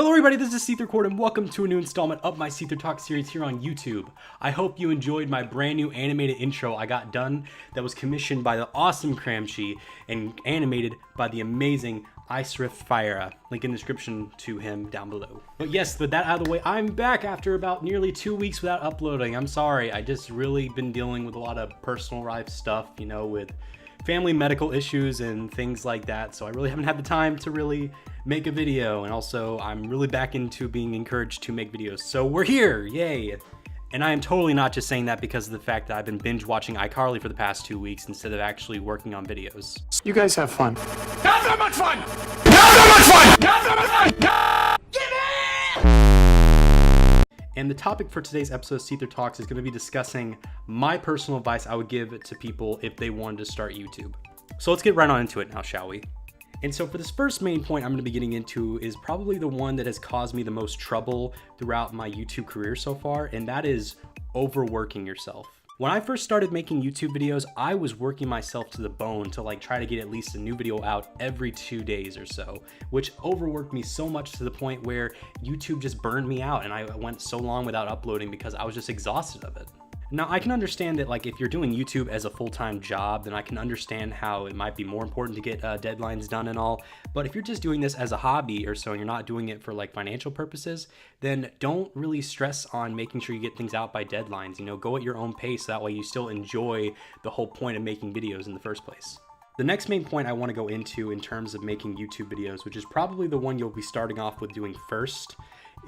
Hello everybody, this is SeetherCord and welcome to a new installment of my SeetherTalks series here on YouTube. I hope you enjoyed my brand new animated intro I got done that was commissioned by the awesome Cramchi and animated by the amazing Fire. Link in the description to him down below. But yes, with that out of the way, I'm back after about nearly 2 weeks without uploading. I'm sorry, I just really been dealing with a lot of personal life stuff, you know, with family medical issues and things like that, so I really haven't had the time to really make a video, and also I'm really back into being encouraged to make videos, so we're here, yay! And I am totally not just saying that because of the fact that I've been binge watching iCarly for the past 2 weeks instead of actually working on videos. You guys have fun. Not that much fun! Not that much fun! Not that much fun! And the topic for today's episode of Seether Talks is going to be discussing my personal advice I would give to people if they wanted to start YouTube. So let's get right on into it now, shall we? And so for this first main point I'm going to be getting into is probably the one that has caused me the most trouble throughout my YouTube career so far, and that is overworking yourself. When I first started making YouTube videos, I was working myself to the bone to try to get at least a new video out every 2 days or so, which overworked me so much to the point where YouTube just burned me out and I went so long without uploading because I was just exhausted of it. Now, I can understand that if you're doing YouTube as a full-time job, then I can understand how it might be more important to get deadlines done and all. But if you're just doing this as a hobby or so and you're not doing it for financial purposes, then don't really stress on making sure you get things out by deadlines. You know, go at your own pace. That way you still enjoy the whole point of making videos in the first place. The next main point I want to go into in terms of making YouTube videos, which is probably the one you'll be starting off with doing first,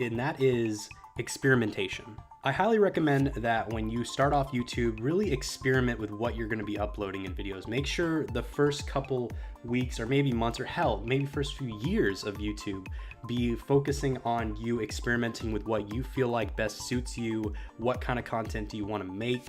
and that is experimentation. I highly recommend that when you start off YouTube, really experiment with what you're going to be uploading in videos. Make sure the first couple weeks or maybe months or hell, maybe first few years of YouTube, be focusing on you experimenting with what you feel like best suits you. What kind of content do you want to make?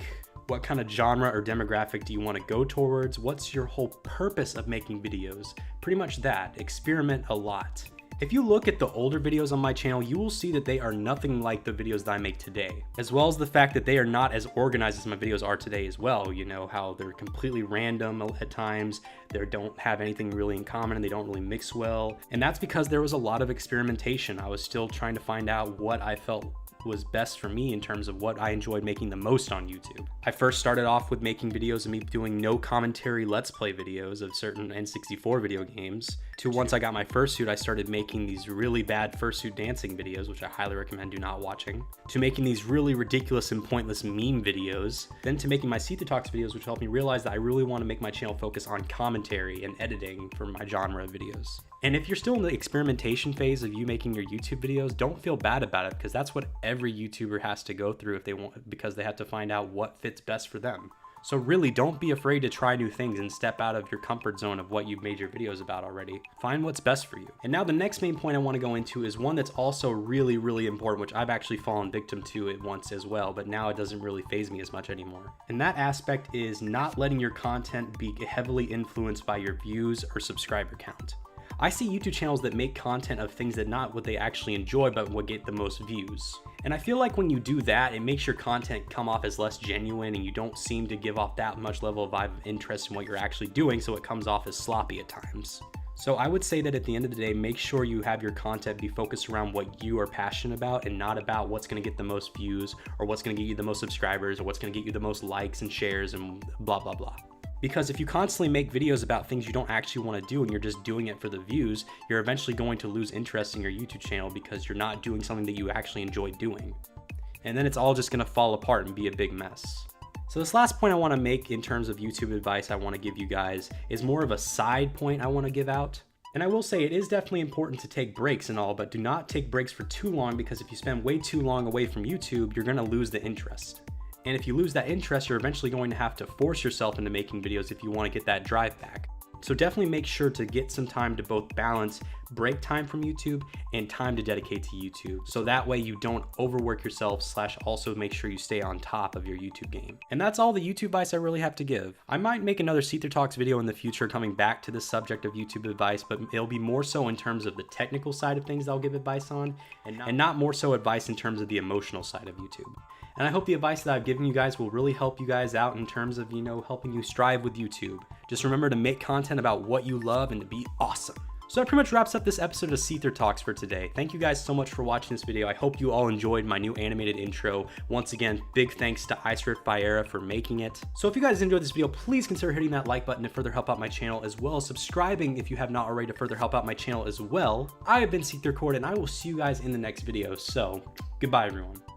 What kind of genre or demographic do you want to go towards? What's your whole purpose of making videos? Pretty much that. Experiment a lot. If you look at the older videos on my channel, you will see that they are nothing like the videos that I make today, as well as the fact that they are not as organized as my videos are today as well. You know, how they're completely random at times, they don't have anything really in common, and they don't really mix well. And that's because there was a lot of experimentation. I was still trying to find out what I felt was best for me in terms of what I enjoyed making the most on YouTube. I first started off with making videos of me doing no commentary let's play videos of certain N64 video games, to once I got my fursuit, I started making these really bad fursuit dancing videos, which I highly recommend do not watching, to making these really ridiculous and pointless meme videos, then to making my SeetherTalks videos, which helped me realize that I really want to make my channel focus on commentary and editing for my genre of videos. And if you're still in the experimentation phase of you making your YouTube videos, don't feel bad about it, because that's what every YouTuber has to go through if they want, because they have to find out what fits best for them. So really, don't be afraid to try new things and step out of your comfort zone of what you've made your videos about already. Find what's best for you. And now the next main point I want to go into is one that's also really, really important, which I've actually fallen victim to it once as well, but now it doesn't really faze me as much anymore. And that aspect is not letting your content be heavily influenced by your views or subscriber count. I see YouTube channels that make content of things that not what they actually enjoy, but what get the most views. And I feel like when you do that, it makes your content come off as less genuine, and you don't seem to give off that much level of vibe of interest in what you're actually doing, so it comes off as sloppy at times. So I would say that at the end of the day, make sure you have your content be focused around what you are passionate about and not about what's going to get the most views or what's going to get you the most subscribers or what's going to get you the most likes and shares and blah, blah, blah. Because if you constantly make videos about things you don't actually want to do and you're just doing it for the views, you're eventually going to lose interest in your YouTube channel because you're not doing something that you actually enjoy doing. And then it's all just going to fall apart and be a big mess. So this last point I want to make in terms of YouTube advice I want to give you guys is more of a side point I want to give out. And I will say it is definitely important to take breaks and all, but do not take breaks for too long, because if you spend way too long away from YouTube, you're going to lose the interest. And if you lose that interest, you're eventually going to have to force yourself into making videos if you want to get that drive back. So definitely make sure to get some time to both balance break time from YouTube and time to dedicate to YouTube. So that way you don't overwork yourself / also make sure you stay on top of your YouTube game. And that's all the YouTube advice I really have to give. I might make another SeetherTalks video in the future coming back to the subject of YouTube advice, but it'll be more so in terms of the technical side of things I'll give advice on, and not more so advice in terms of the emotional side of YouTube. And I hope the advice that I've given you guys will really help you guys out in terms of, helping you strive with YouTube. Just remember to make content about what you love and to be awesome. So that pretty much wraps up this episode of Seether Talks for today. Thank you guys so much for watching this video. I hope you all enjoyed my new animated intro. Once again, big thanks to Fiera for making it. So if you guys enjoyed this video, please consider hitting that like button to further help out my channel, as well as subscribing if you have not already to further help out my channel as well. I have been SeetherCord, and I will see you guys in the next video. So goodbye, everyone.